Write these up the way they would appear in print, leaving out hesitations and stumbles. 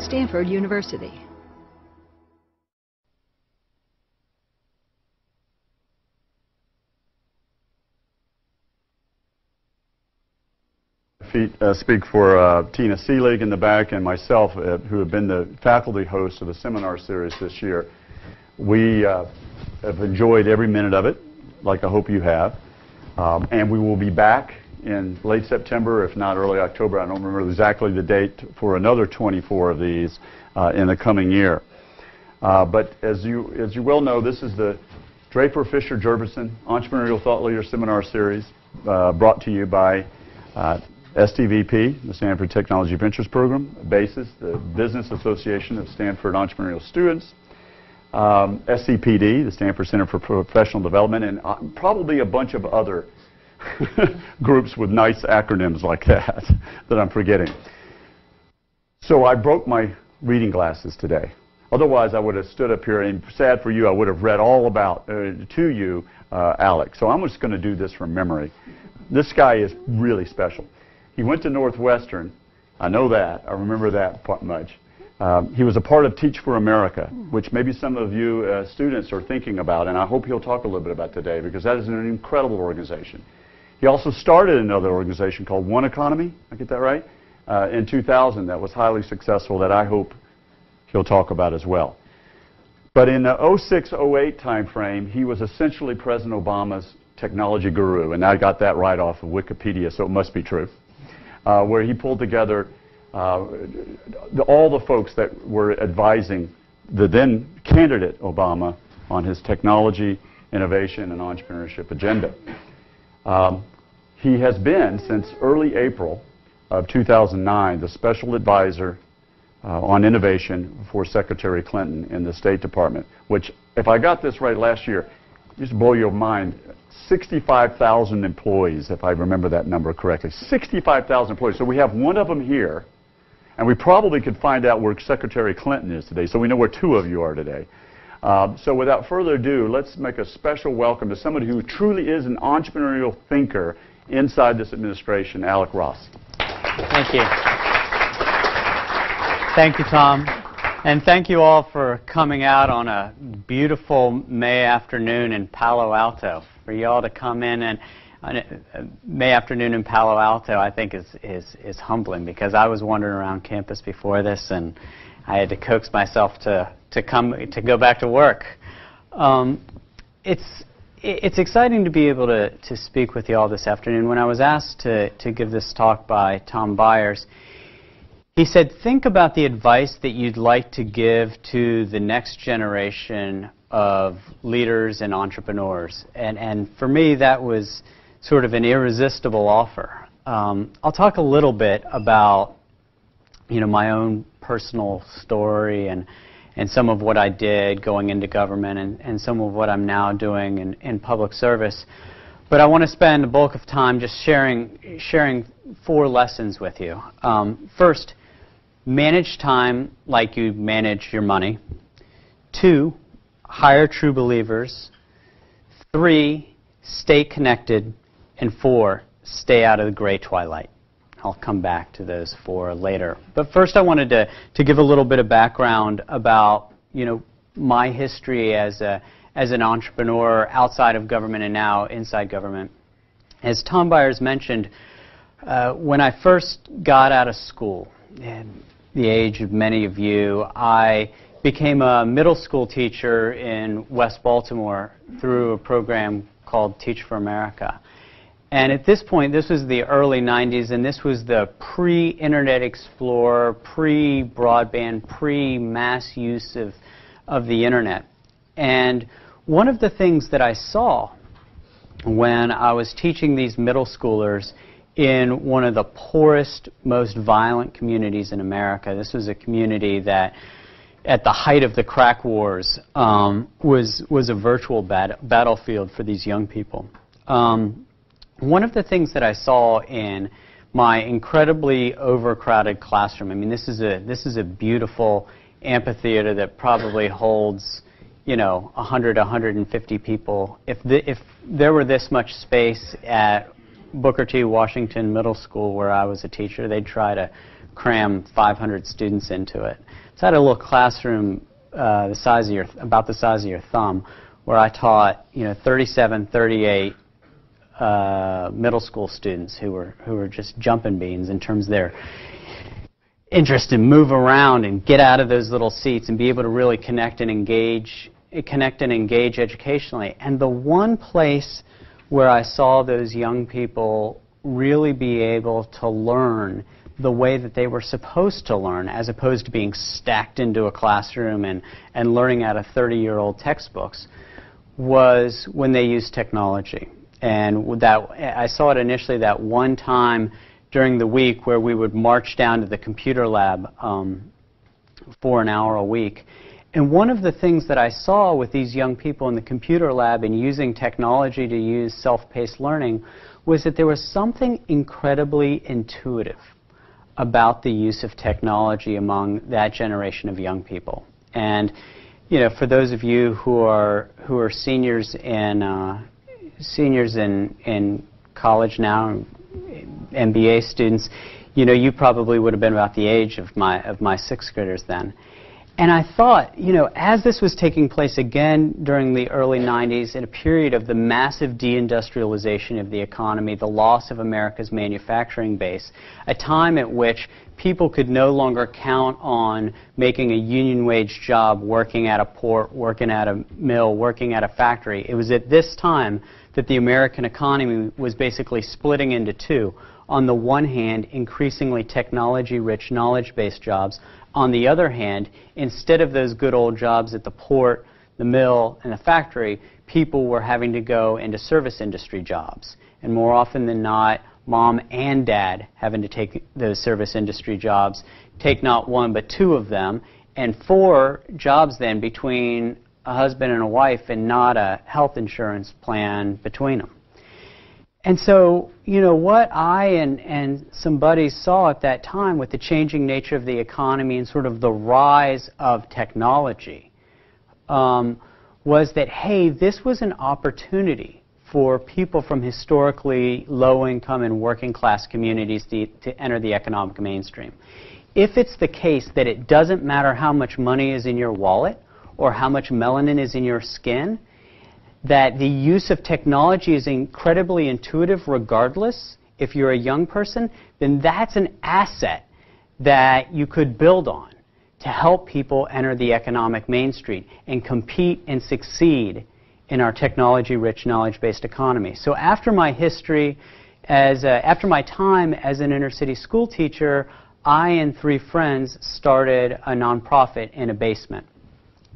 Stanford University. Speak for Tina Seelig in the back and myself, who have been the faculty hosts of the seminar series this year. We have enjoyed every minute of it, like I hope you have. And we will be back in late September, if not early October. I don't remember exactly the date, for another 24 of these in the coming year. But as you well know, this is the Draper Fisher Jurvetson Entrepreneurial Thought Leader Seminar Series, brought to you by STVP, the Stanford Technology Ventures Program, BASIS, the Business Association of Stanford Entrepreneurial Students, SCPD, the Stanford Center for Professional Development, and probably a bunch of other groups with nice acronyms like that that I'm forgetting. So I broke my reading glasses today. Otherwise, I would have stood up here, and sad for you, I would have read all about to you, Alex. So I'm just going to do this from memory. This guy is really special. He went to Northwestern. I know that. I remember that much. He was a part of Teach for America, which maybe some of you students are thinking about, and I hope he'll talk a little bit about today, because that is an incredible organization. He also started another organization called One Economy, I get that right, in 2000 that was highly successful, that I hope he'll talk about as well. But in the 06-08 time frame, he was essentially President Obama's technology guru, and I got that right off of Wikipedia, so it must be true, where he pulled together all the folks that were advising the then candidate Obama on his technology, innovation, and entrepreneurship agenda. He has been, since early April of 2009, the special advisor on innovation for Secretary Clinton in the State Department, which, if I got this right last year, just blow your mind, 65,000 employees, if I remember that number correctly. 65,000 employees. So we have one of them here, and we probably could find out where Secretary Clinton is today, so we know where two of you are today. So without further ado, let's make a special welcome to somebody who truly is an entrepreneurial thinker inside this administration, Alec Ross. Thank you. Thank you, Tom. And thank you all for coming out on a beautiful May afternoon in Palo Alto. For you all to come in and on a May afternoon in Palo Alto, I think is humbling, because I was wandering around campus before this, and I had to coax myself to go back to work. It's exciting to be able to speak with you all this afternoon. When I was asked to give this talk by Tom Byers, he said, think about the advice that you'd like to give to the next generation of leaders and entrepreneurs. And for me, that was sort of an irresistible offer. I'll talk a little bit about, my own personal story and some of what I did going into government and some of what I'm now doing in public service. But I want to spend the bulk of time just sharing 4 lessons with you. First, manage time like you manage your money. 2, hire true believers. 3, stay connected. And 4, stay out of the gray twilight. I'll come back to those 4 later. But first I wanted to give a little bit of background about, my history as an entrepreneur outside of government and now inside government. As Tom Byers mentioned, when I first got out of school, at the age of many of you, I became a middle school teacher in West Baltimore through a program called Teach for America. And at this point, this was the early 90s, and this was the pre-Internet Explorer, pre-broadband, pre-mass use of the Internet. And one of the things that I saw when I was teaching these middle schoolers in one of the poorest, most violent communities in America, this was a community that, at the height of the crack wars, was a virtual battlefield for these young people. One of the things that I saw in my incredibly overcrowded classroom, I mean, this is a beautiful amphitheater that probably holds, 100, 150 people. If there were this much space at Booker T. Washington Middle School, where I was a teacher, they'd try to cram 500 students into it. So I had a little classroom about the size of your thumb, where I taught 37, 38 middle school students who were just jumping beans in terms of their interest in move around and get out of those little seats and be able to really connect and engage educationally. And the one place where I saw those young people really be able to learn the way that they were supposed to learn, as opposed to being stacked into a classroom and learning out of 30-year-old textbooks, was when they used technology. And that, I saw it initially that one time during the week where we would march down to the computer lab for an hour a week. And one of the things that I saw with these young people in the computer lab and using technology to use self-paced learning was that there was something incredibly intuitive about the use of technology among that generation of young people. And for those of you who are seniors in college now, MBA students, you probably would have been about the age of my sixth graders then. And I thought, as this was taking place again during the early 90s, in a period of the massive deindustrialization of the economy, the loss of America's manufacturing base, a time at which people could no longer count on making a union wage job working at a port, working at a mill, working at a factory. It was at this time that the American economy was basically splitting into two. On the one hand, increasingly technology-rich, knowledge-based jobs. On the other hand, instead of those good old jobs at the port, the mill, and the factory, people were having to go into service industry jobs. And more often than not, mom and dad having to take those service industry jobs, take not one but two of them, and 4 jobs then between a husband and a wife, and not a health insurance plan between them. And so, what I and some buddies saw at that time with the changing nature of the economy and sort of the rise of technology was that, hey, this was an opportunity for people from historically low-income and working-class communities to enter the economic mainstream. If it's the case that it doesn't matter how much money is in your wallet or how much melanin is in your skin, that the use of technology is incredibly intuitive regardless, if you're a young person, then that's an asset that you could build on to help people enter the economic mainstream and compete and succeed in our technology-rich, knowledge-based economy. So after my history, after my time as an inner-city school teacher, I and 3 friends started a nonprofit in a basement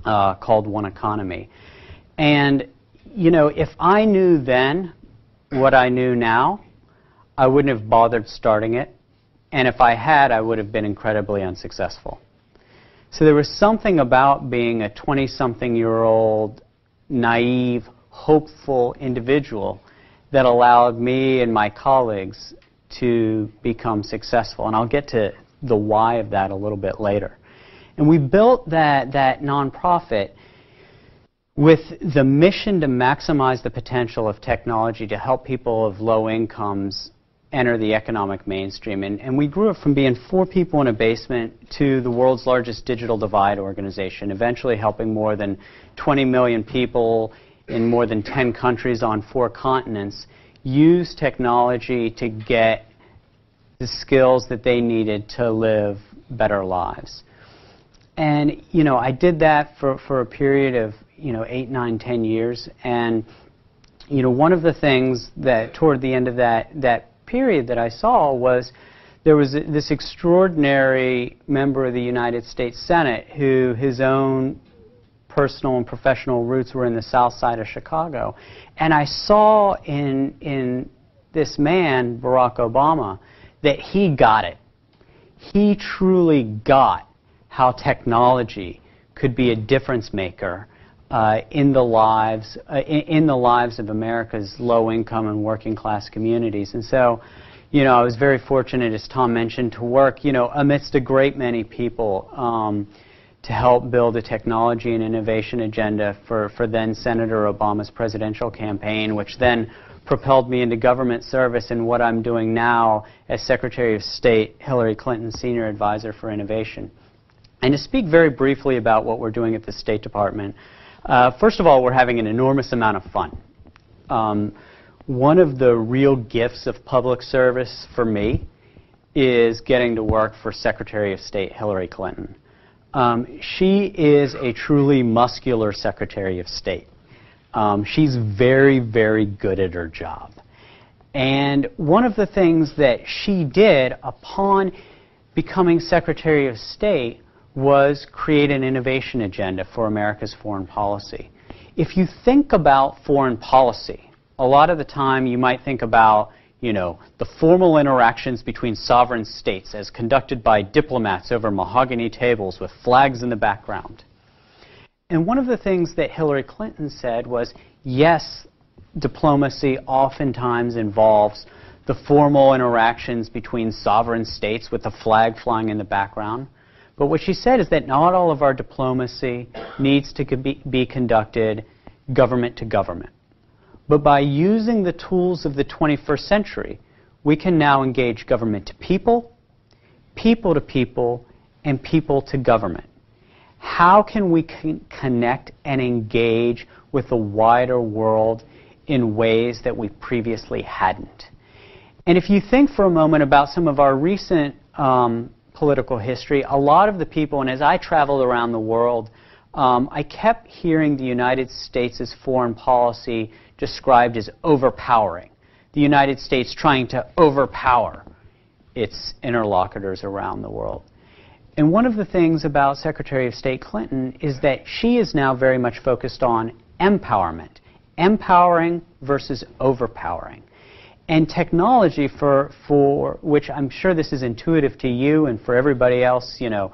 called One Economy. And if I knew then what I knew now, I wouldn't have bothered starting it. And if I had, I would have been incredibly unsuccessful. So there was something about being a 20-something-year-old, naive, hopeful individual that allowed me and my colleagues to become successful. And I'll get to the why of that a little bit later. And we built that nonprofit with the mission to maximize the potential of technology to help people of low incomes enter the economic mainstream. And we grew up from being 4 people in a basement to the world's largest digital divide organization, eventually helping more than 20 million people in more than 10 countries on 4 continents use technology to get the skills that they needed to live better lives. And, I did that for a period of 8, 9, 10 years. And, one of the things that toward the end of that period that I saw was there was this extraordinary member of the United States Senate who his own personal and professional roots were in the South Side of Chicago. And I saw in this man, Barack Obama, that he got it. He truly got how technology could be a difference maker in the lives of America's low-income and working-class communities. And so, I was very fortunate, as Tom mentioned, to work, amidst a great many people to help build a technology and innovation agenda for then Senator Obama's presidential campaign, which then propelled me into government service in what I'm doing now as Secretary of State, Hillary Clinton's Senior Advisor for Innovation. And to speak very briefly about what we're doing at the State Department, first of all, we're having an enormous amount of fun. One of the real gifts of public service for me is getting to work for Secretary of State Hillary Clinton. She is a truly muscular Secretary of State. She's very, very good at her job. And one of the things that she did upon becoming Secretary of State was create an innovation agenda for America's foreign policy. If you think about foreign policy, a lot of the time you might think about, you know, the formal interactions between sovereign states as conducted by diplomats over mahogany tables with flags in the background. And one of the things that Hillary Clinton said was, yes, diplomacy oftentimes involves the formal interactions between sovereign states with the flag flying in the background. But what she said is that not all of our diplomacy needs to be conducted government to government. But by using the tools of the 21st century, we can now engage government to people, people to people, and people to government. How can we connect and engage with the wider world in ways that we previously hadn't? And if you think for a moment about some of our recent political history, a lot of the people, and as I traveled around the world, I kept hearing the United States' foreign policy described as overpowering. The United States trying to overpower its interlocutors around the world. And one of the things about Secretary of State Clinton is that she is now very much focused on empowerment. Empowering versus overpowering. And technology, for which I'm sure this is intuitive to you and for everybody else, you know,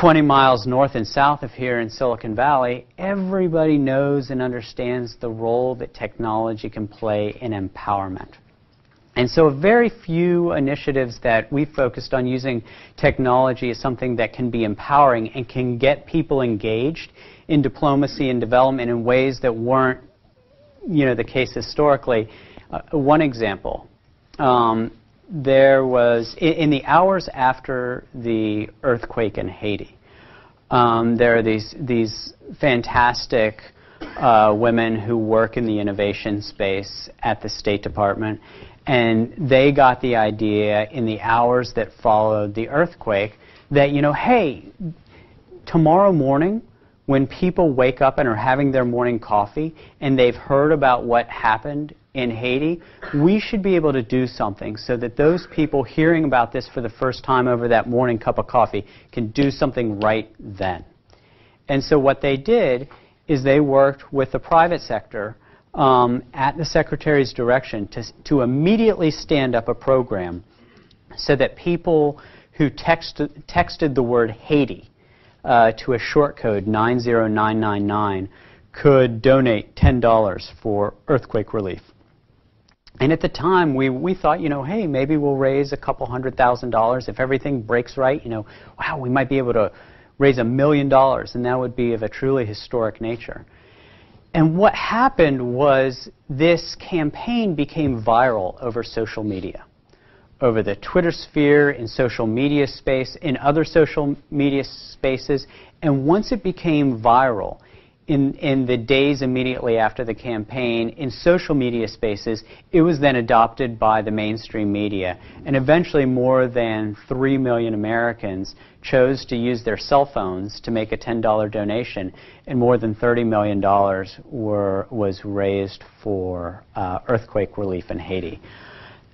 20 miles north and south of here in Silicon Valley, everybody knows and understands the role that technology can play in empowerment. And so very few initiatives that we've focused on using technology as something that can be empowering and can get people engaged in diplomacy and development in ways that weren't, you know, the case historically. One example, there was, in the hours after the earthquake in Haiti, there are these fantastic women who work in the innovation space at the State Department, and they got the idea in the hours that followed the earthquake that, you know, hey, tomorrow morning, when people wake up and are having their morning coffee and they've heard about what happened in Haiti, we should be able to do something so that those people hearing about this for the first time over that morning cup of coffee can do something right then. And so what they did is they worked with the private sector at the Secretary's direction to immediately stand up a program so that people who texted the word Haiti to a short code 90999 could donate $10 for earthquake relief. And at the time, we thought, you know, hey, maybe we'll raise a couple $100,000. If everything breaks right, you know, wow, we might be able to raise $1 million, and that would be of a truly historic nature. And what happened was this campaign became viral over social media, over the Twitter sphere, in social media space, in other social media spaces. And once it became viral, in the days immediately after the campaign, in social media spaces, it was then adopted by the mainstream media. And eventually more than 3 million Americans chose to use their cell phones to make a $10 donation, and more than $30 million was raised for earthquake relief in Haiti.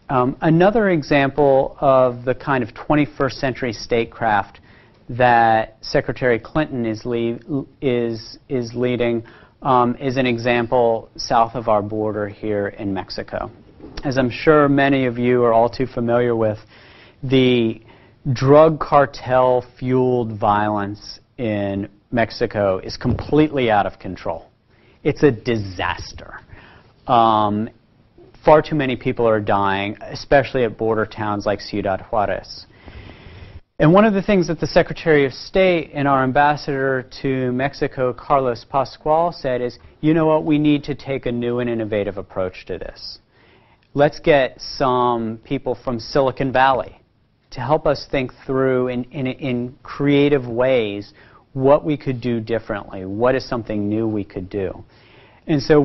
Another example of the kind of 21st century statecraft that Secretary Clinton is leading is an example south of our border here in Mexico. As I'm sure many of you are all too familiar with, the drug cartel-fueled violence in Mexico is completely out of control. It's a disaster. Far too many people are dying, especially at border towns like Ciudad Juarez. And one of the things that the Secretary of State and our ambassador to Mexico, Carlos Pascual, said is, you know what, we need to take a new and innovative approach to this. Let's get some people from Silicon Valley to help us think through in creative ways what we could do differently, what is something new we could do. And so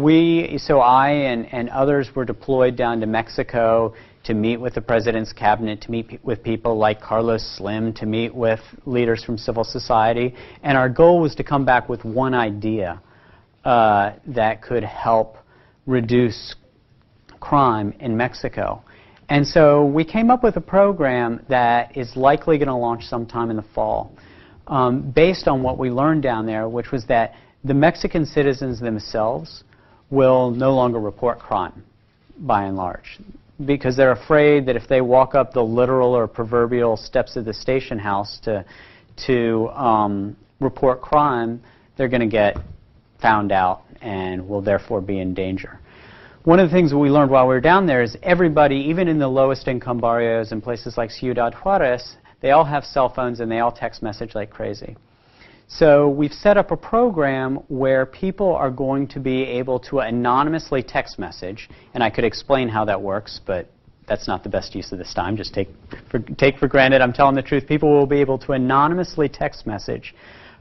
I and others were deployed down to Mexico to meet with the President's cabinet, to meet with people like Carlos Slim, to meet with leaders from civil society. And our goal was to come back with one idea that could help reduce crime in Mexico. And so we came up with a program that is likely going to launch sometime in the fall, based on what we learned down there, which was that the Mexican citizens themselves will no longer report crime, by and large, because they're afraid that if they walk up the literal or proverbial steps of the station house to report crime, they're going to get found out and will therefore be in danger. One of the things that we learned while we were down there is everybody, even in the lowest income barrios in places like Ciudad Juarez, they all have cell phones and they all text message like crazy. So we've set up a program where people are going to be able to anonymously text message, and I could explain how that works, but that's not the best use of this time. Just take for granted I'm telling the truth. People will be able to anonymously text message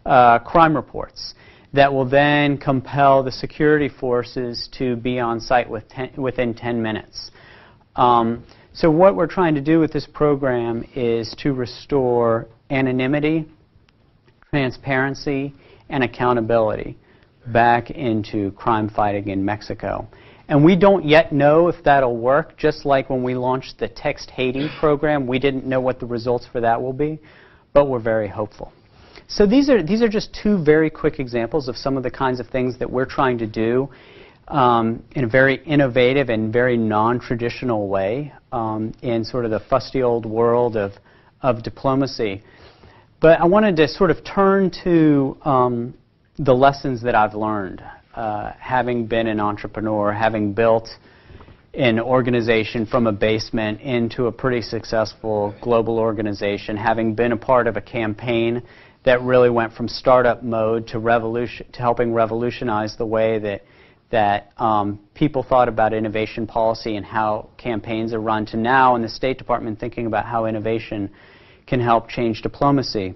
crime reports that will then compel the security forces to be on site within 10 minutes. So what we're trying to do with this program is to restore anonymity, transparency, and accountability back into crime fighting in Mexico. And we don't yet know if that'll work, just like when we launched the Text Haiti program. We didn't know what the results for that will be, but we're very hopeful. So these are just two very quick examples of some of the kinds of things that we're trying to do in a very innovative and very non-traditional way in sort of the fusty old world of diplomacy. But I wanted to sort of turn to the lessons that I've learned, having been an entrepreneur, having built an organization from a basement into a pretty successful global organization, having been a part of a campaign that really went from startup mode to helping revolutionize the way that people thought about innovation policy and how campaigns are run, to now in the State Department thinking about how innovation can help change diplomacy.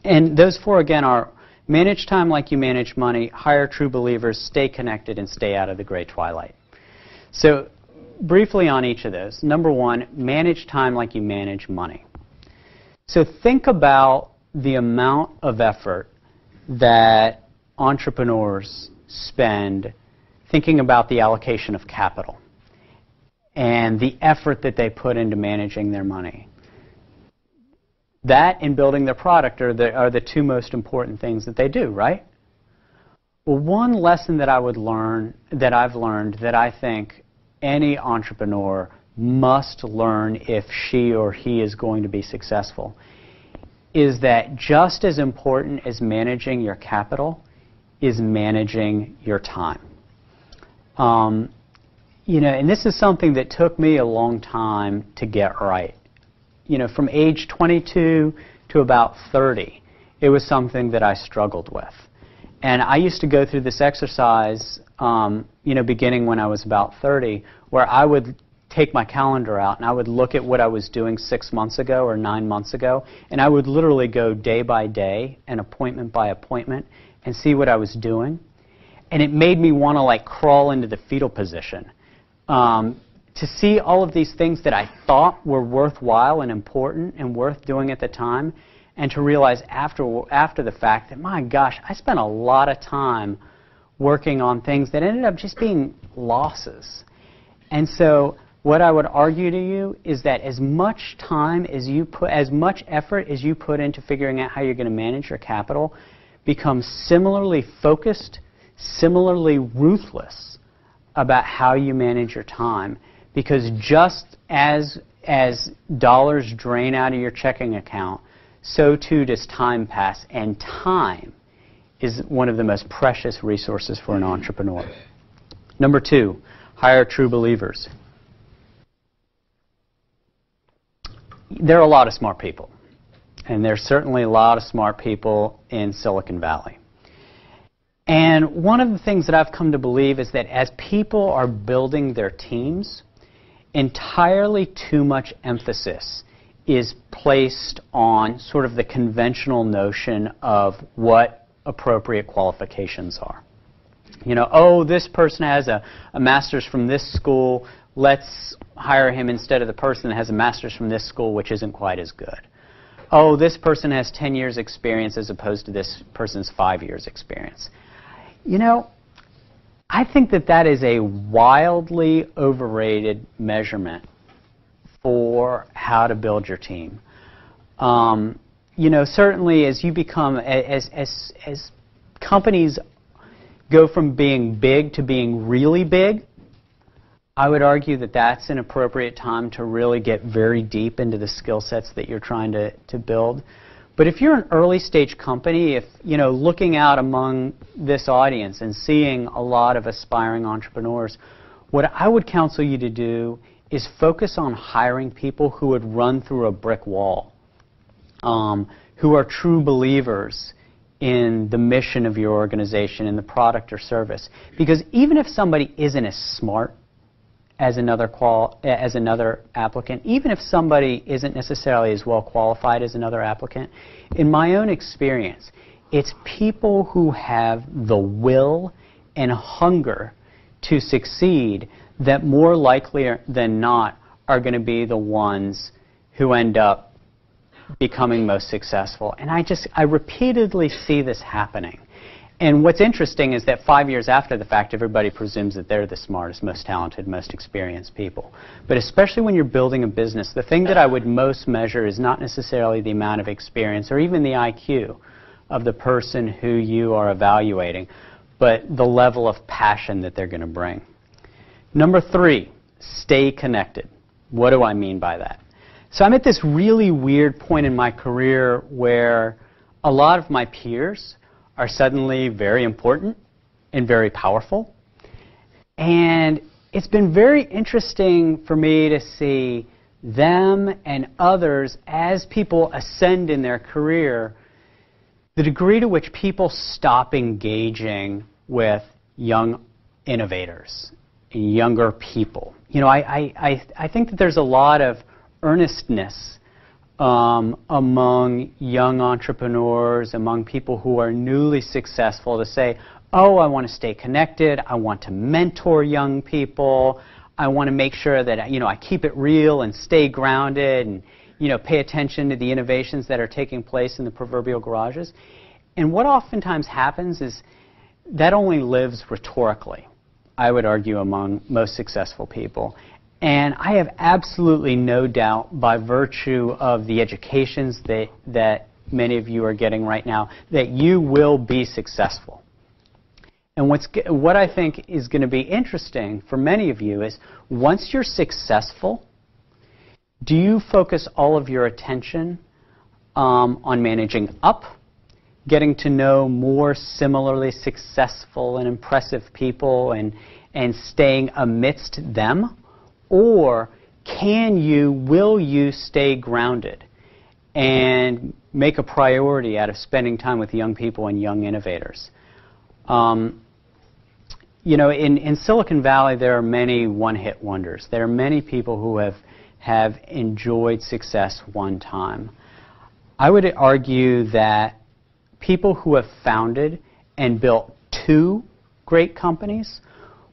And those four, again, are manage time like you manage money, hire true believers, stay connected, and stay out of the gray twilight. So briefly on each of those. Number one, manage time like you manage money. So think about the amount of effort that entrepreneurs spend thinking about the allocation of capital and the effort that they put into managing their money. That and building their product are the two most important things that they do, right? Well, one lesson that I've learned that I think any entrepreneur must learn if she or he is going to be successful is that just as important as managing your capital is managing your time. You know, and this is something that took me a long time to get right. You know, from age 22 to about 30, it was something that I struggled with. And I used to go through this exercise, you know, beginning when I was about 30, where I would take my calendar out and I would look at what I was doing 6 months ago or 9 months ago, and I would literally go day by day and appointment by appointment and see what I was doing. And it made me want to like crawl into the fetal position to see all of these things that I thought were worthwhile and important and worth doing at the time, and to realize after the fact that, my gosh, I spent a lot of time working on things that ended up just being losses. And so what I would argue to you is that as much time as you put, as much effort as you put into figuring out how you're going to manage your capital, becomes similarly focused, similarly ruthless about how you manage your time. Because just as dollars drain out of your checking account, so too does time pass. And time is one of the most precious resources for an entrepreneur. Number two, hire true believers. There are a lot of smart people. And there's certainly a lot of smart people in Silicon Valley. And one of the things that I've come to believe is that as people are building their teams, entirely too much emphasis is placed on sort of the conventional notion of what appropriate qualifications are. You know, oh, this person has a master's from this school, let's hire him instead of the person that has a master's from this school, which isn't quite as good. Oh, this person has 10 years experience as opposed to this person's 5 years experience. You know, I think that that is a wildly overrated measurement for how to build your team. You know, certainly as you become, as companies go from being big to being really big, I would argue that that's an appropriate time to really get very deep into the skill sets that you're trying to build. But if you're an early stage company, if, you know, looking out among this audience and seeing a lot of aspiring entrepreneurs, what I would counsel you to do is focus on hiring people who would run through a brick wall, who are true believers in the mission of your organization, in the product or service. Because even if somebody isn't as smart as another applicant, even if somebody isn't necessarily as well qualified as another applicant, in my own experience, it's people who have the will and hunger to succeed that more likely than not are going to be the ones who end up becoming most successful. And I repeatedly see this happening. And what's interesting is that 5 years after the fact, everybody presumes that they're the smartest, most talented, most experienced people. But especially when you're building a business, the thing that I would most measure is not necessarily the amount of experience or even the IQ of the person who you are evaluating, but the level of passion that they're going to bring. Number 3, stay connected. What do I mean by that? So I'm at this really weird point in my career where a lot of my peers are suddenly very important and very powerful. And it's been very interesting for me to see them and others, as people ascend in their career, the degree to which people stop engaging with young innovators, younger people. You know, I think that there's a lot of earnestness among young entrepreneurs, among people who are newly successful, to say, oh, I want to stay connected, I want to mentor young people, I want to make sure that, you know, I keep it real and stay grounded and, you know, pay attention to the innovations that are taking place in the proverbial garages. And what oftentimes happens is that only lives rhetorically, I would argue, among most successful people. And I have absolutely no doubt, by virtue of the educations that many of you are getting right now, that you will be successful. And what I think is going to be interesting for many of you is, once you're successful, do you focus all of your attention on managing up, getting to know more similarly successful and impressive people and staying amidst them? Or will you stay grounded and make a priority out of spending time with young people and young innovators? You know, in Silicon Valley, there are many one-hit wonders. There are many people who have enjoyed success one time. I would argue that people who have founded and built 2 great companies,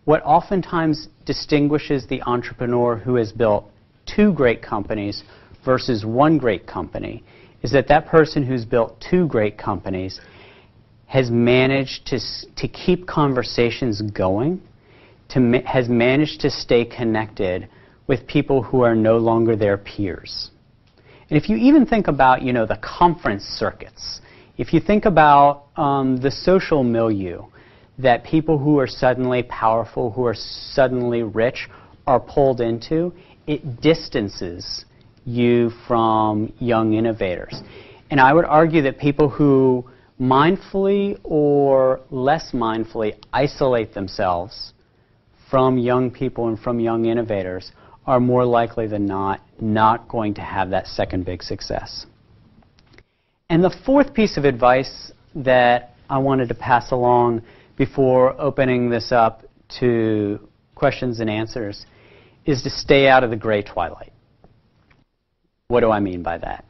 what oftentimes distinguishes the entrepreneur who has built 2 great companies versus 1 great company is that that person who's built 2 great companies has managed to keep conversations going, has managed to stay connected with people who are no longer their peers. And if you even think about, you know, the conference circuits, if you think about the social milieu that people who are suddenly powerful, who are suddenly rich, are pulled into, it distances you from young innovators. And I would argue that people who mindfully or less mindfully isolate themselves from young people and from young innovators are more likely than not going to have that second big success. And the fourth piece of advice that I wanted to pass along before opening this up to questions and answers is to stay out of the gray twilight. What do I mean by that?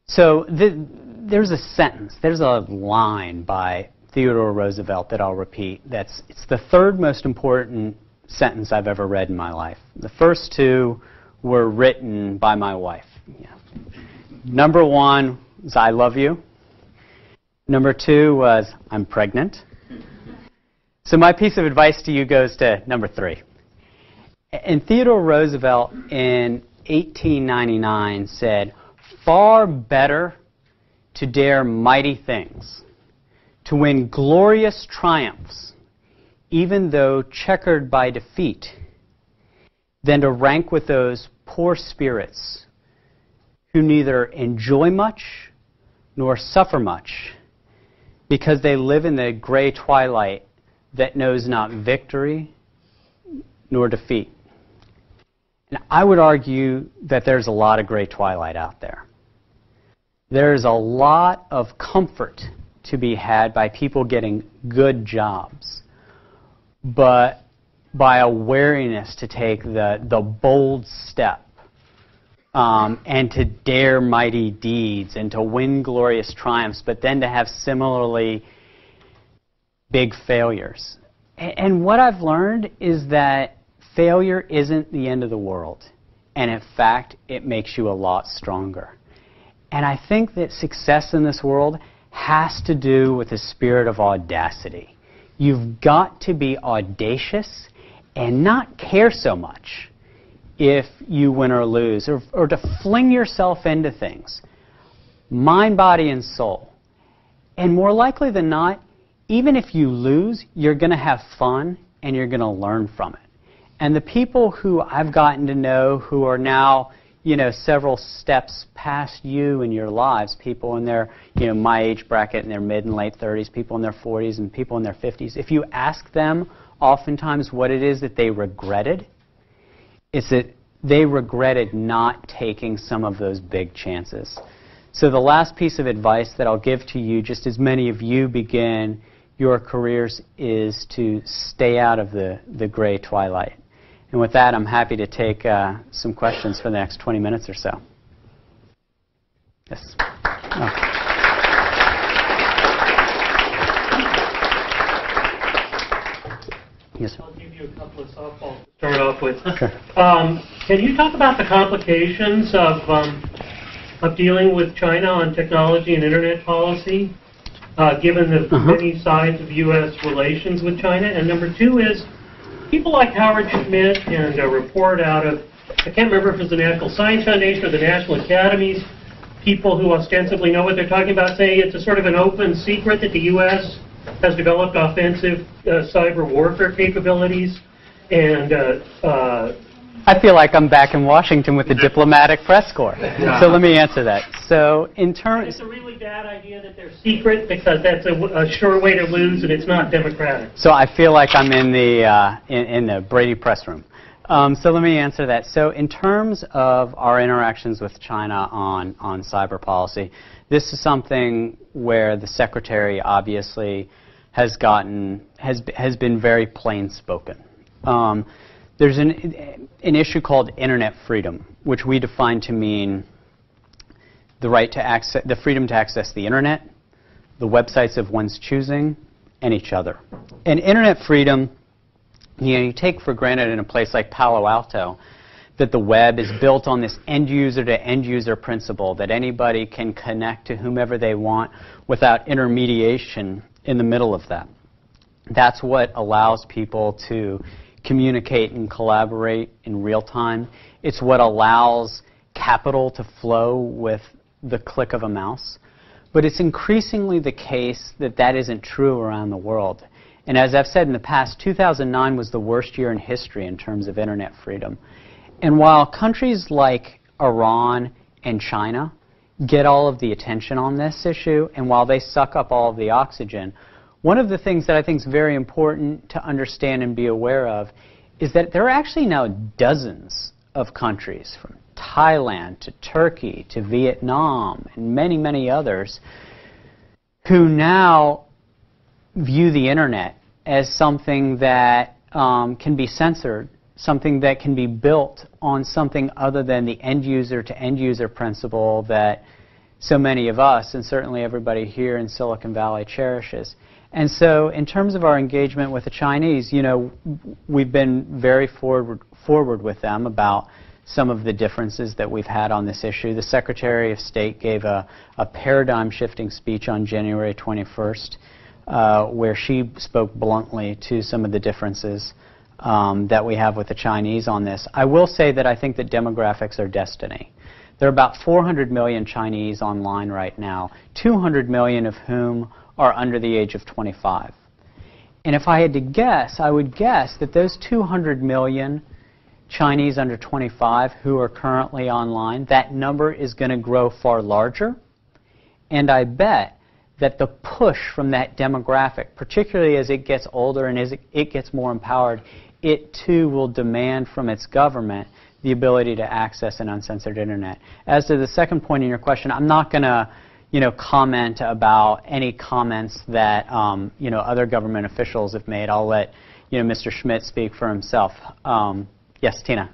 So there's a sentence, there's a line by Theodore Roosevelt that I'll repeat. It's the third most important sentence I've ever read in my life. The first two were written by my wife. Yeah. Number one was, I love you. Number two was, I'm pregnant. So my piece of advice to you goes to number three. And Theodore Roosevelt in 1899 said, far better to dare mighty things, to win glorious triumphs, even though checkered by defeat, than to rank with those poor spirits who neither enjoy much nor suffer much, because they live in the gray twilight that knows not victory nor defeat. And I would argue that there's a lot of gray twilight out there. There's a lot of comfort to be had by people getting good jobs, but by a wariness to take the bold step and to dare mighty deeds and to win glorious triumphs, but then to have similarly big failures. And what I've learned is that failure isn't the end of the world. And in fact, it makes you a lot stronger. And I think that success in this world has to do with a spirit of audacity. You've got to be audacious and not care so much if you win or lose, or to fling yourself into things, mind, body, and soul. And more likely than not, even if you lose, you're going to have fun and you're going to learn from it. And the people who I've gotten to know who are now, several steps past you in your lives, people in their, my age bracket in their mid and late 30s, people in their 40s, and people in their 50s, if you ask them oftentimes what it is that they regretted, it's that they regretted not taking some of those big chances. So the last piece of advice that I'll give to you, just as many of you begin your careers, is to stay out of the gray twilight. And with that, I'm happy to take some questions for the next 20 minutes or so. Yes. Oh. Yes, sir. I'll give you a couple of softballs to start off with. Sure. Can you talk about the complications of dealing with China on technology and internet policy, given the many sides of U.S. relations with China? And number two is, people like Howard Schmidt and a report out of, I can't remember if it was the National Science Foundation or the National Academies, people who ostensibly know what they're talking about, saying it's a sort of an open secret that the U.S. has developed offensive cyber warfare capabilities. And I feel like I'm back in Washington with the diplomatic press corps. So let me answer that. So in terms, it's a really bad idea that they're secret, because that's a sure way to lose, and it's not democratic. So I feel like I'm in the Brady press room. So let me answer that. So in terms of our interactions with China on cyber policy, this is something where the Secretary obviously has been very plain spoken. There's an issue called internet freedom, which we define to mean the right to access, the freedom to access the internet, the websites of one's choosing, and each other. And internet freedom, you take for granted in a place like Palo Alto that the web is built on this end-user to end-user principle, that anybody can connect to whomever they want without intermediation in the middle of that. That's what allows people to communicate and collaborate in real time. It's what allows capital to flow with the click of a mouse. But it's increasingly the case that that isn't true around the world. And as I've said in the past, 2009 was the worst year in history in terms of internet freedom. And while countries like Iran and China get all of the attention on this issue, and while they suck up all of the oxygen, one of the things that I think is very important to understand and be aware of is that there are actually now dozens of countries, from Thailand to Turkey to Vietnam and many, many others, who now view the internet as something that can be censored, something that can be built on something other than the end user to end user principle that so many of us, and certainly everybody here in Silicon Valley, cherishes. And so in terms of our engagement with the Chinese, you know, we've been very forward with them about some of the differences that we've had on this issue. The Secretary of State gave a paradigm-shifting speech on January 21st where she spoke bluntly to some of the differences that we have with the Chinese on this. I will say that I think that demographics are destiny. There are about 400 million Chinese online right now, 200 million of whom are under the age of 25. And if I had to guess, I would guess that those 200 million Chinese under 25 who are currently online, that number is going to grow far larger. And I bet that the push from that demographic, particularly as it gets older and as it gets more empowered, it too will demand from its government the ability to access an uncensored internet. As to the second point in your question, I'm not going to comment about any comments that other government officials have made. I'll let Mr. Schmidt speak for himself. Yes, Tina.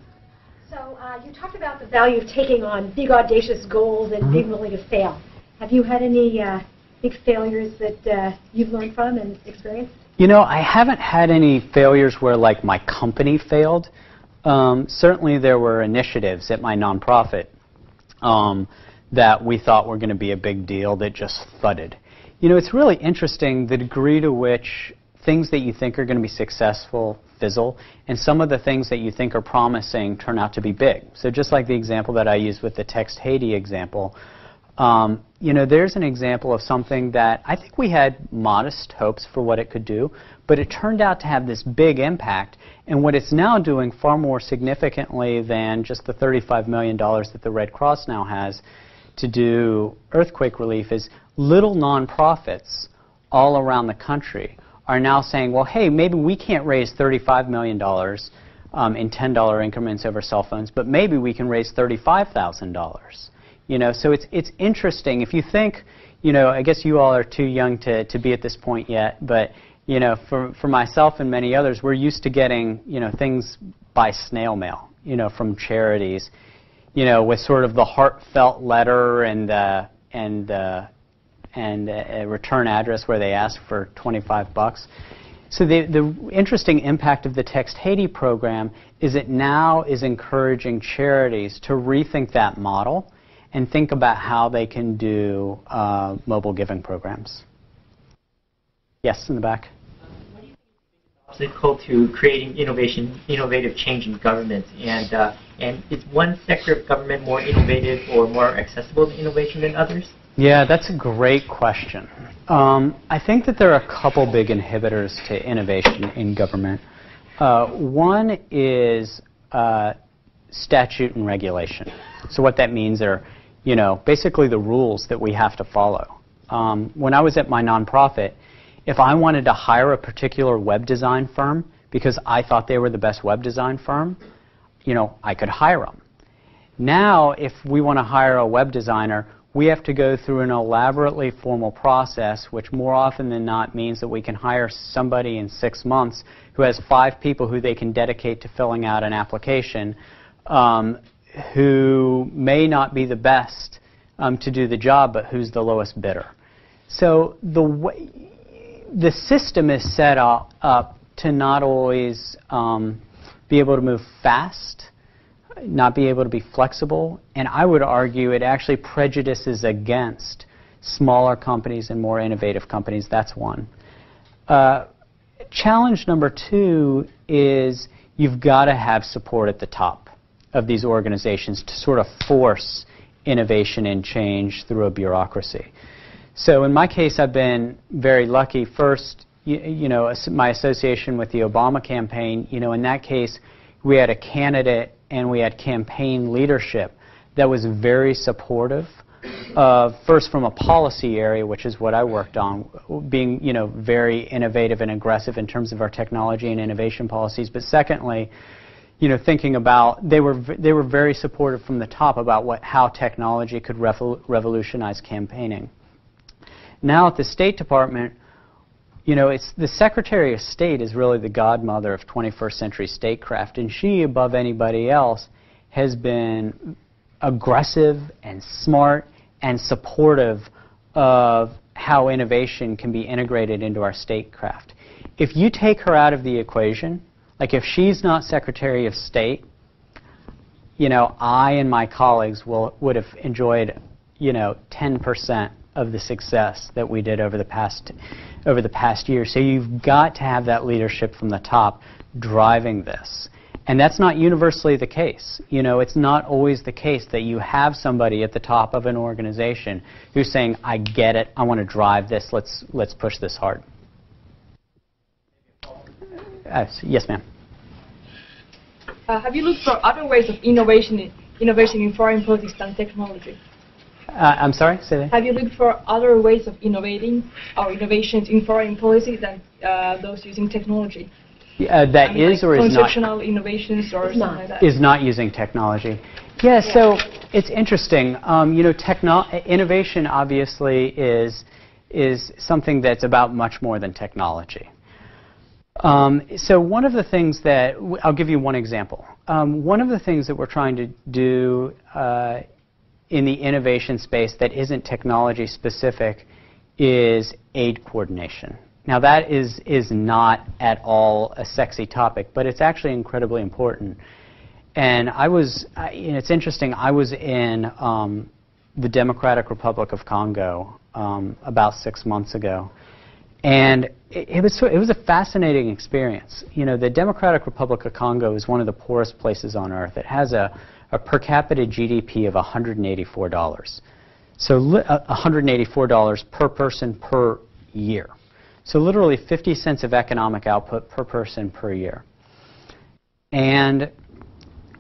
So you talked about the value of taking on big audacious goals and being willing to fail. Have you had any big failures that you've learned from and experienced? I haven't had any failures where like my company failed. Certainly there were initiatives at my nonprofit that we thought were going to be a big deal that just thudded. It's really interesting the degree to which things that you think are going to be successful fizzle, and some of the things that you think are promising turn out to be big. So just like the example that I used with the Text Haiti example, there's an example of something that I think we had modest hopes for what it could do, but it turned out to have this big impact, and what it's now doing far more significantly than just the $35 million that the Red Cross now has to do earthquake relief is little nonprofits all around the country are now saying, well, hey, maybe we can't raise $35 million in $10 increments over cell phones, but maybe we can raise $35,000. So it's interesting. If you think, I guess you all are too young to be at this point yet, but for myself and many others, we're used to getting things by snail mail, from charities, with sort of the heartfelt letter and a return address where they ask for $25. So the interesting impact of the Text Haiti program is it now is encouraging charities to rethink that model and think about how they can do mobile giving programs. Yes, in the back. What do you think is the obstacle to creating innovative change in government? And is one sector of government more innovative or more accessible to innovation than others? Yeah, that's a great question. I think that there are a couple big inhibitors to innovation in government. One is statute and regulation. So what that means are, basically the rules that we have to follow. When I was at my nonprofit, if I wanted to hire a particular web design firm because I thought they were the best web design firm, I could hire them. Now, if we want to hire a web designer, we have to go through an elaborately formal process, which more often than not means that we can hire somebody in 6 months who has 5 people who they can dedicate to filling out an application, who may not be the best to do the job, but who's the lowest bidder. So the system is set up to not always be able to move fast, not be able to be flexible, and I would argue it actually prejudices against smaller companies and more innovative companies. That's one. Challenge number 2 is you've got to have support at the top of these organizations to sort of force innovation and change through a bureaucracy. So in my case, I've been very lucky. First, my association with the Obama campaign, in that case, we had a candidate and we had campaign leadership that was very supportive of, first from a policy area, which is what I worked on, being very innovative and aggressive in terms of our technology and innovation policies, but secondly, thinking about, they were very supportive from the top about how technology could revolutionize campaigning. Now at the State Department, it's the Secretary of State is really the godmother of 21st century statecraft, and she, above anybody else, has been aggressive and smart and supportive of how innovation can be integrated into our statecraft. If you take her out of the equation, like if she's not Secretary of State, I and my colleagues would have enjoyed, 10% of the success that we did over the past year. So you've got to have that leadership from the top driving this. And that's not universally the case. It's not always the case that you have somebody at the top of an organization who's saying, I get it, I want to drive this, let's push this hard. Yes, ma'am. Have you looked for other ways of innovation in foreign politics than technology? I'm sorry, say that. Have you looked for other ways of innovating or innovations in foreign policy than those using technology? That is or is not? Conceptual innovations or something like that. Is not using technology. Yeah, so it's interesting. Innovation obviously is something that's about much more than technology. So one of the things that, I'll give you one example. One of the things that we're trying to do in the innovation space that isn't technology specific is aid coordination. Now that is not at all a sexy topic, but it's actually incredibly important. And it's interesting, I was in the Democratic Republic of Congo about 6 months ago. And it was a fascinating experience. The Democratic Republic of Congo is one of the poorest places on earth. It has a per capita GDP of $184. So $184 per person per year. So literally 50 cents of economic output per person per year. And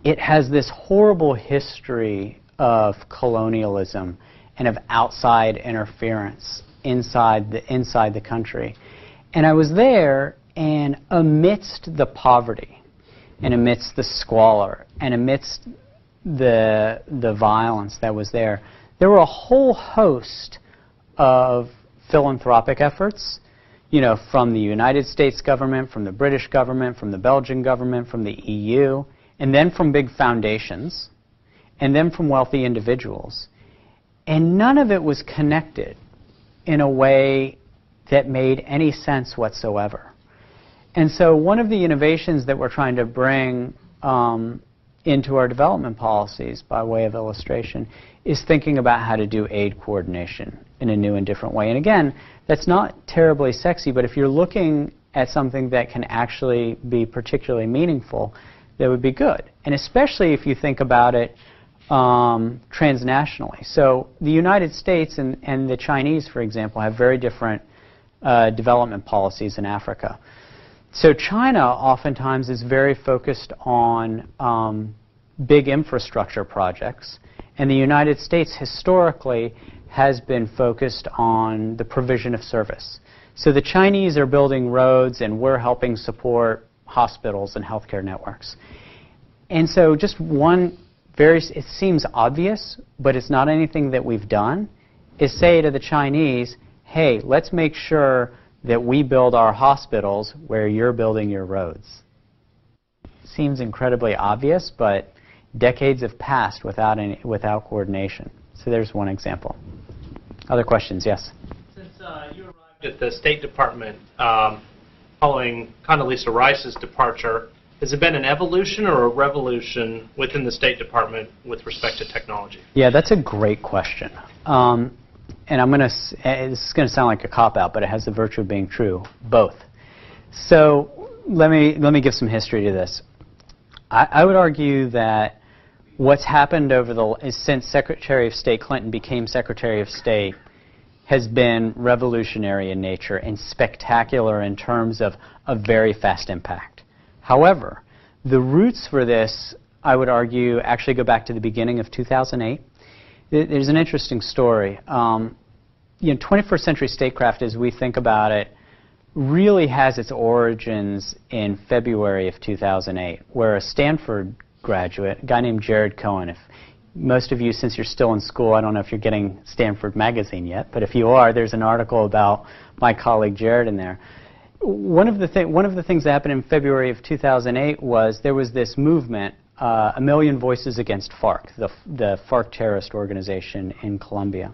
it has this horrible history of colonialism and of outside interference inside the country. And I was there, and amidst the poverty, and amidst the squalor, and amidst the violence that was there were a whole host of philanthropic efforts, from the United States government, from the British government, from the Belgian government, from the EU, and then from big foundations, and then from wealthy individuals. And none of it was connected in a way that made any sense whatsoever. And so one of the innovations that we're trying to bring into our development policies, by way of illustration, is thinking about how to do aid coordination in a new and different way. And again, that's not terribly sexy, but if you're looking at something that can actually be particularly meaningful, that would be good. And especially if you think about it transnationally. So the United States and the Chinese, for example, have very different development policies in Africa. So China oftentimes is very focused on big infrastructure projects, and the United States historically has been focused on the provision of service. So the Chinese are building roads, and we're helping support hospitals and healthcare networks. And so just one it seems obvious, but it's not anything that we've done, is say to the Chinese, hey, let's make sure that we build our hospitals where you're building your roads. Seems incredibly obvious, but decades have passed without coordination. So there's one example. Other questions? Yes? Since you arrived at the State Department following Condoleezza Rice's departure, has it been an evolution or a revolution within the State Department with respect to technology? Yeah, that's a great question. And this is going to sound like a cop-out, but it has the virtue of being true. Both. So let me give some history to this. I would argue that what's happened since Secretary of State Clinton became Secretary of State has been revolutionary in nature and spectacular in terms of a very fast impact. However, the roots for this, I would argue, actually go back to the beginning of 2008. There's an interesting story. 21st century statecraft, as we think about it, really has its origins in February of 2008, where a Stanford graduate, a guy named Jared Cohen, if most of you, since you're still in school, I don't know if you're getting Stanford magazine yet, but if you are, there's an article about my colleague Jared in there. One of the things that happened in February of 2008 was there was this movement, A Million Voices Against FARC, the FARC terrorist organization in Colombia.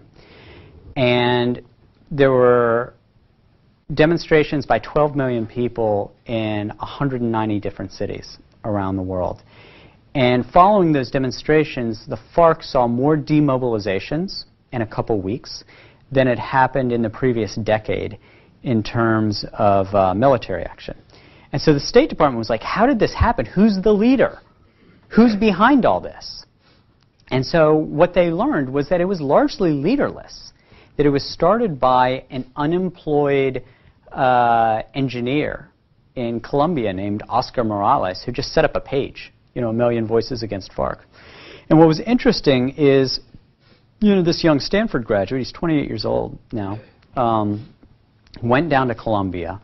And there were demonstrations by 12 million people in 190 different cities around the world. And following those demonstrations, the FARC saw more demobilizations in a couple weeks than had happened in the previous decade in terms of military action. And so the State Department was like, how did this happen? Who's the leader? Who's behind all this? And so what they learned was that it was largely leaderless, that it was started by an unemployed engineer in Colombia named Oscar Morales, who just set up a page, A Million Voices Against FARC. And what was interesting is, this young Stanford graduate, he's 28 years old now, went down to Colombia,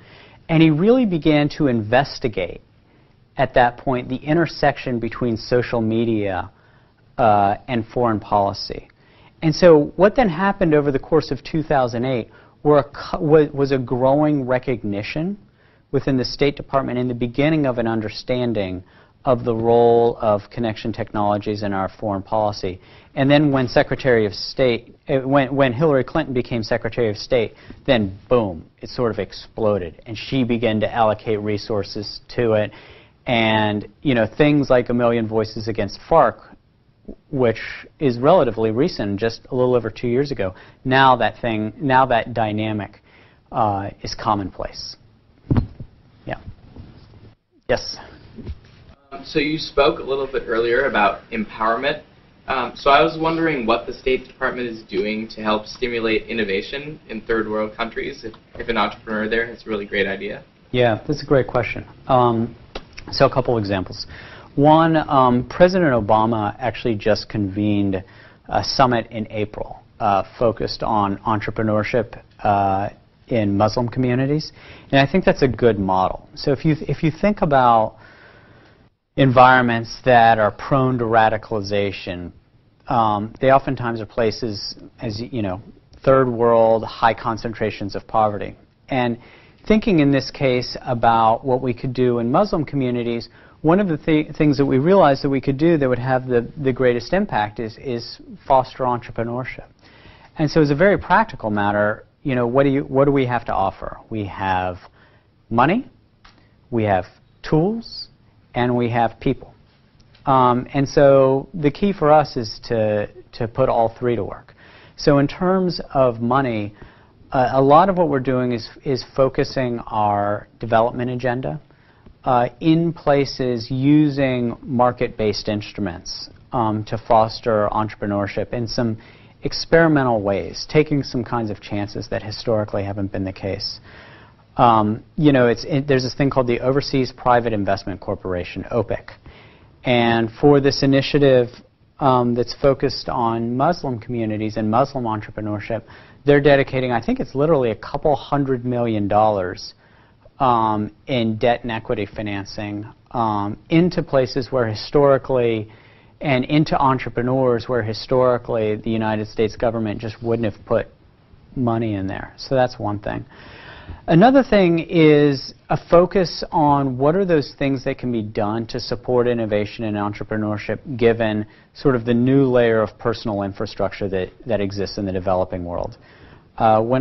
and he really began to investigate, at that point, the intersection between social media and foreign policy. And so what then happened over the course of 2008 was a growing recognition within the State Department and the beginning of an understanding of the role of connection technologies in our foreign policy. And then when Secretary of State, when Hillary Clinton became Secretary of State, then boom, it sort of exploded, and she began to allocate resources to it. And things like A Million Voices Against FARC, which is relatively recent, just a little over 2 years ago, now that dynamic is commonplace. Yeah. Yes. So you spoke a little bit earlier about empowerment. So I was wondering what the State Department is doing to help stimulate innovation in third world countries if an entrepreneur there has a really great idea. Yeah, that's a great question. So a couple examples. One, President Obama actually just convened a summit in April focused on entrepreneurship in Muslim communities, and I think that's a good model. So if you think about environments that are prone to radicalization, they oftentimes are places, as third world, high concentrations of poverty. And thinking in this case about what we could do in Muslim communities, one of the things that we realized that we could do that would have the greatest impact is foster entrepreneurship. And so as a very practical matter, what do we have to offer? We have money, we have tools, and we have people. And so the key for us is to put all three to work. So in terms of money, a lot of what we're doing is focusing our development agenda in places using market-based instruments to foster entrepreneurship in some experimental ways, taking some kinds of chances that historically haven't been the case. There's this thing called the Overseas Private Investment Corporation, OPIC. And for this initiative that's focused on Muslim communities and Muslim entrepreneurship, they're dedicating, I think it's literally $200 million in debt and equity financing into places where historically, and into entrepreneurs where historically the United States government just wouldn't have put money in there. So that's one thing. Another thing is a focus on what are those things that can be done to support innovation and entrepreneurship given sort of the new layer of personal infrastructure that exists in the developing world. On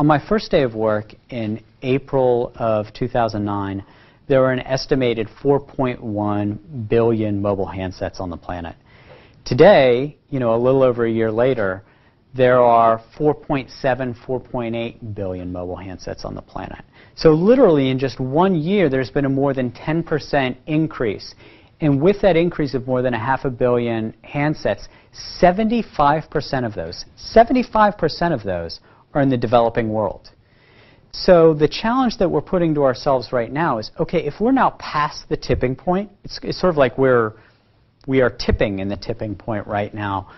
my first day of work in April of 2009, there were an estimated 4.1 billion mobile handsets on the planet. Today, a little over a year later, there are 4.7, 4.8 billion mobile handsets on the planet. So literally in just 1 year, there's been a more than 10% increase. And with that increase of more than 500 million handsets, 75% of those are in the developing world. So the challenge that we're putting to ourselves right now is, okay, if we're now past the tipping point, it's sort of like we are tipping in the tipping point right now.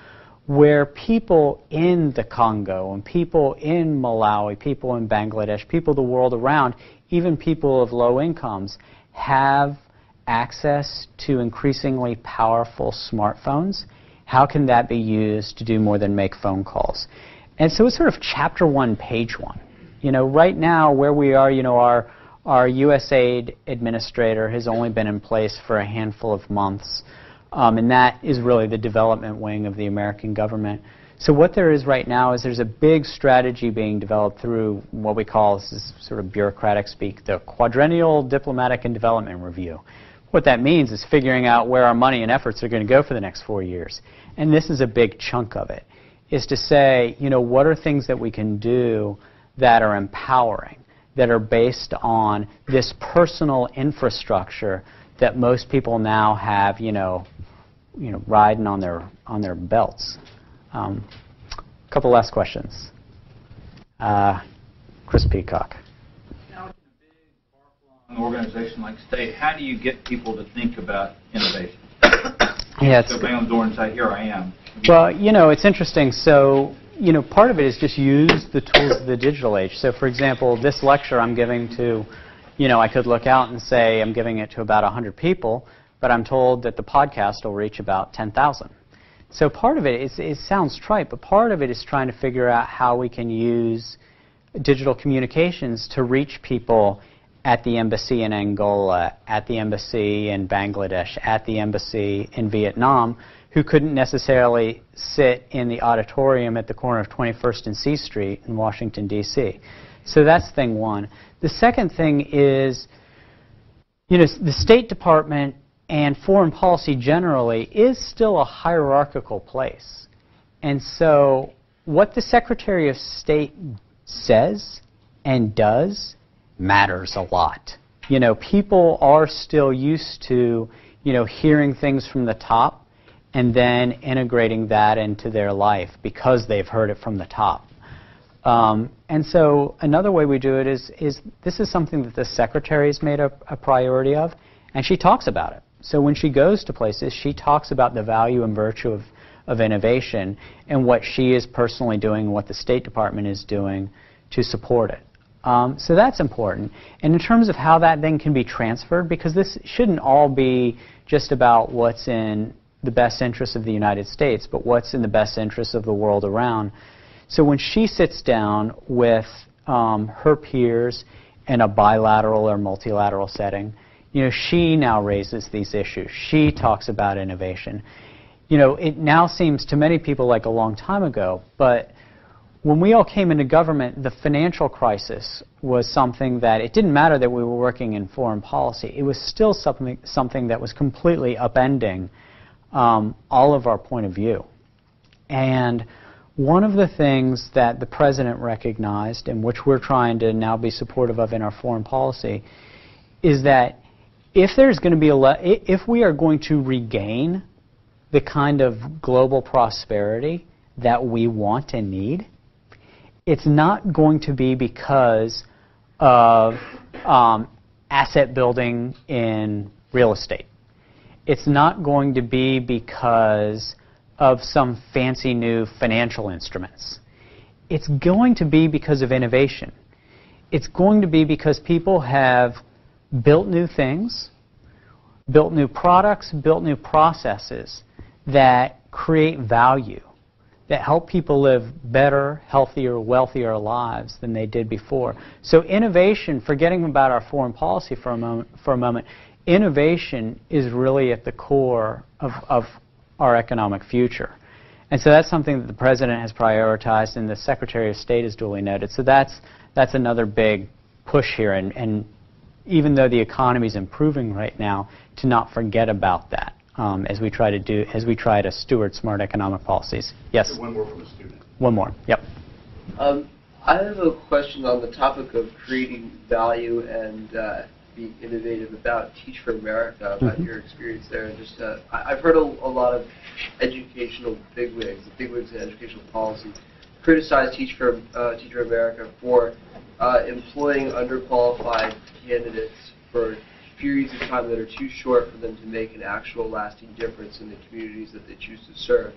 where people in the Congo and people in Malawi, people in Bangladesh, people the world around, even people of low incomes, have access to increasingly powerful smartphones. How can that be used to do more than make phone calls? And so it's sort of chapter 1, page 1. You know, right now where we are, you know, our USAID administrator has only been in place for a handful of months. And that is really the development wing of the American government. So what there is right now is there's a big strategy being developed through what we call, this is sort of bureaucratic speak, the Quadrennial Diplomatic and Development Review. What that means is figuring out where our money and efforts are going to go for the next 4 years. And this is a big chunk of it, is to say, you know, what are things that we can do that are empowering, that are based on this personal infrastructure that most people now have, you know, riding on their belts. A couple last questions. Chris Peacock. Now, in a big, far-flung organization like state, how do you get people to think about innovation? Yeah, so bang on the door and say, here I am. Well, you know, it's interesting. So, you know, part of it is just use the tools of the digital age. So, for example, this lecture I'm giving to, you know, I could look out and say I'm giving it to about 100 people, but I'm told that the podcast will reach about 10,000. So part of it is, it sounds trite, but part of it is trying to figure out how we can use digital communications to reach people at the embassy in Angola, at the embassy in Bangladesh, at the embassy in Vietnam, who couldn't necessarily sit in the auditorium at the corner of 21st and C Street in Washington, D.C. So that's thing one. The second thing is, you know, the State Department and foreign policy generally is still a hierarchical place. And so what the Secretary of State says and does matters a lot. You know, people are still used to, you know, hearing things from the top and then integrating that into their life because they've heard it from the top. And so another way we do it is this is something that the Secretary's made a priority of, and she talks about it. So when she goes to places, she talks about the value and virtue of innovation and what she is personally doing and what the State Department is doing to support it. So that's important. And in terms of how that then can be transferred, because this shouldn't all be just about what's in the best interest of the United States, but what's in the best interest of the world around. So when she sits down with her peers in a bilateral or multilateral setting, you know, she now raises these issues. She talks about innovation. You know, it now seems to many people like a long time ago, but when we all came into government, the financial crisis was something that it didn't matter that we were working in foreign policy. It was still something that was completely upending all of our point of view. And one of the things that the President recognized, and which we're trying to now be supportive of in our foreign policy, is that if there's going to be if we are going to regain the kind of global prosperity that we want and need, it's not going to be because of asset building in real estate. It's not going to be because of some fancy new financial instruments. It's going to be because of innovation. It's going to be because people have built new things, built new products, built new processes that create value, that help people live better, healthier, wealthier lives than they did before. So innovation, forgetting about our foreign policy for a moment, innovation is really at the core of our economic future. And so that's something that the President has prioritized and the Secretary of State has duly noted. So that's another big push here. And even though the economy is improving right now, to not forget about that as we try to steward smart economic policies. Yes. One more from a student. One more. Yep. I have a question on the topic of creating value and being innovative about Teach for America, about your experience there. And just I've heard a lot of educational bigwigs in educational policy, criticize Teach for America for employing underqualified candidates for periods of time that are too short for them to make an actual lasting difference in the communities that they choose to serve.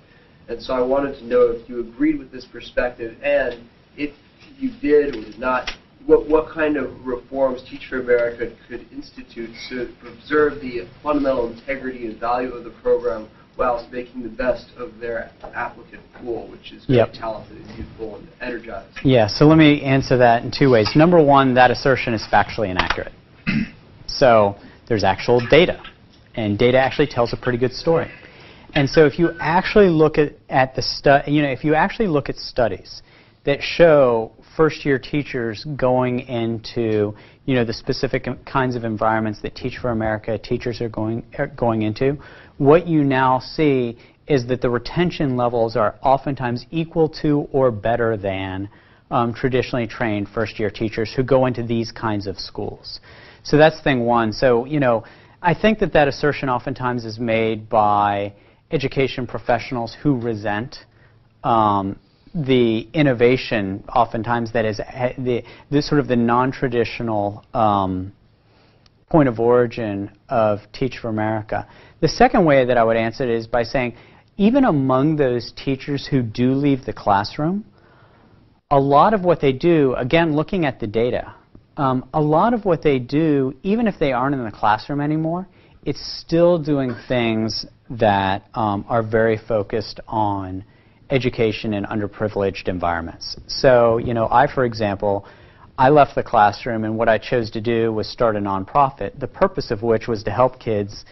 And so I wanted to know if you agreed with this perspective, and if you did or did not, what kind of reforms Teach for America could institute to preserve the fundamental integrity and value of the program whilst making the best of their applicant pool, which is very talented and youthful and energized. Yeah, so let me answer that in two ways. Number one, that assertion is factually inaccurate. So there's actual data, and data actually tells a pretty good story. And so if you actually look at if you actually look at studies that show first-year teachers going into the specific kinds of environments that Teach for America teachers are going into, what you now see is that the retention levels are oftentimes equal to or better than traditionally trained first-year teachers who go into these kinds of schools. So that's thing one. So I think that assertion oftentimes is made by education professionals who resent the innovation, oftentimes that is the sort of the non-traditional point of origin of Teach for America. The second way that I would answer it is by saying, even among those teachers who do leave the classroom, a lot of what they do, again looking at the data, a lot of what they do, even if they aren't in the classroom anymore, it's still doing things that are very focused on education in underprivileged environments. So, for example, I left the classroom, and what I chose to do was start a nonprofit, the purpose of which was to help kids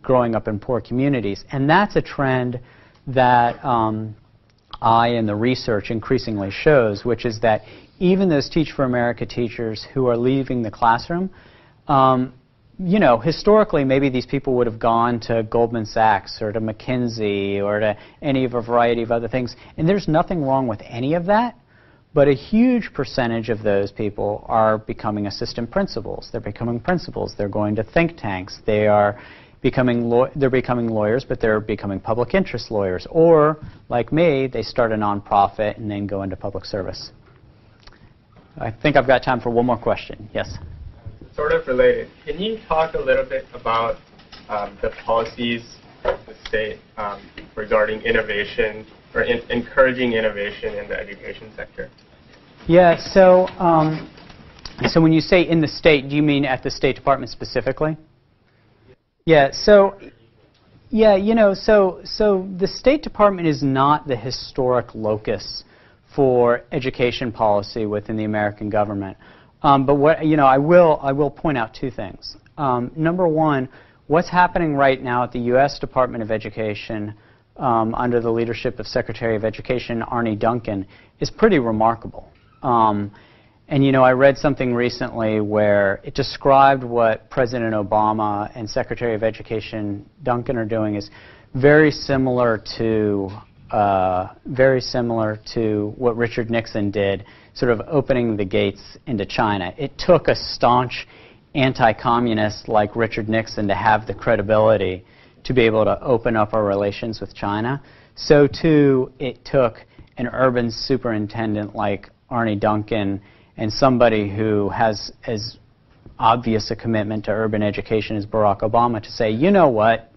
growing up in poor communities. And that's a trend that I and the research increasingly shows, which is that even those Teach for America teachers who are leaving the classroom, historically, maybe these people would have gone to Goldman Sachs or to McKinsey or to any of a variety of other things. And there's nothing wrong with any of that, but a huge percentage of those people are becoming assistant principals. They're becoming principals. They're going to think tanks. They are becoming lawyers, but they're becoming public interest lawyers. Or, like me, they start a nonprofit and then go into public service. I think I've got time for one more question. Yes? Sort of related. Can you talk a little bit about the policies of the state regarding innovation or encouraging innovation in the education sector? Yeah. So, so when you say in the state, do you mean at the State Department specifically? Yeah. So, yeah. So the State Department is not the historic locus for education policy within the American government. But what I will point out two things. Number one, what's happening right now at the U.S. Department of Education under the leadership of Secretary of Education Arne Duncan is pretty remarkable. And I read something recently where it described what President Obama and Secretary of Education Duncan are doing is very similar to what Richard Nixon did, sort of opening the gates into China. It took a staunch anti-communist like Richard Nixon to have the credibility to be able to open up our relations with China. So too, it took an urban superintendent like Arne Duncan and somebody who has as obvious a commitment to urban education as Barack Obama to say, you know what,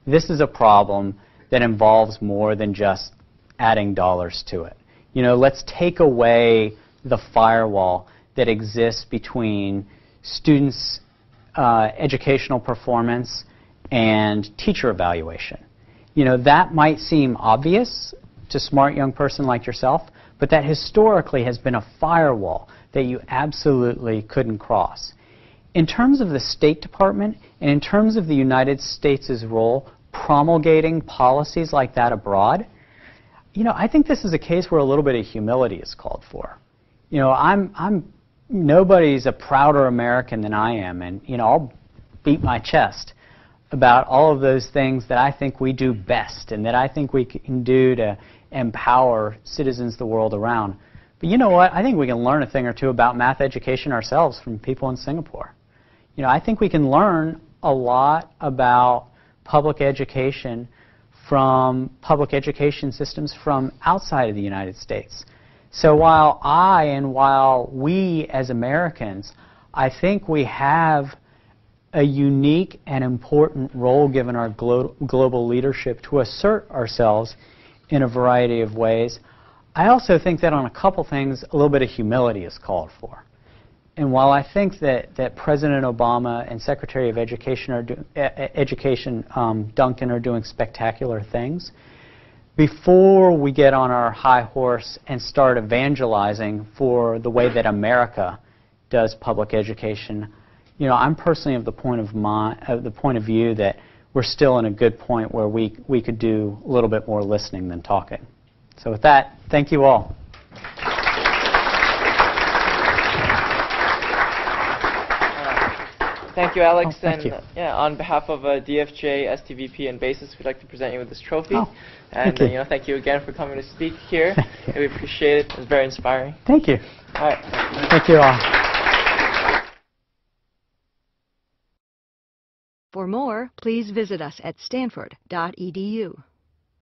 this is a problem that involves more than just adding dollars to it. Let's take away the firewall that exists between students' educational performance and teacher evaluation. That might seem obvious to a smart young person like yourself, but that historically has been a firewall that you absolutely couldn't cross. In terms of the State Department and in terms of the United States' role promulgating policies like that abroad, I think this is a case where a little bit of humility is called for. Nobody's a prouder American than I am, and I'll beat my chest about all of those things that I think we do best and that I think we can do to empower citizens the world around. But you know what? I think we can learn a thing or two about math education ourselves from people in Singapore. I think we can learn a lot about public education from public education systems from outside of the United States. So while we as Americans, I think we have a unique and important role given our global leadership to assert ourselves in a variety of ways. I also think that on a couple things, a little bit of humility is called for. And while I think that President Obama and Secretary of Education, Duncan are doing spectacular things, before we get on our high horse and start evangelizing for the way that America does public education, you know, I'm personally of the point of view that we're still in a good point where we could do a little bit more listening than talking. So with that, thank you all. Thank you, Alex. Thank you. Yeah, on behalf of DFJ, STVP, and BASIS, we'd like to present you with this trophy. Thank you. You know, thank you again for coming to speak here. We appreciate it. It was very inspiring. Thank you. All right. Thank you all. For more, please visit us at stanford.edu.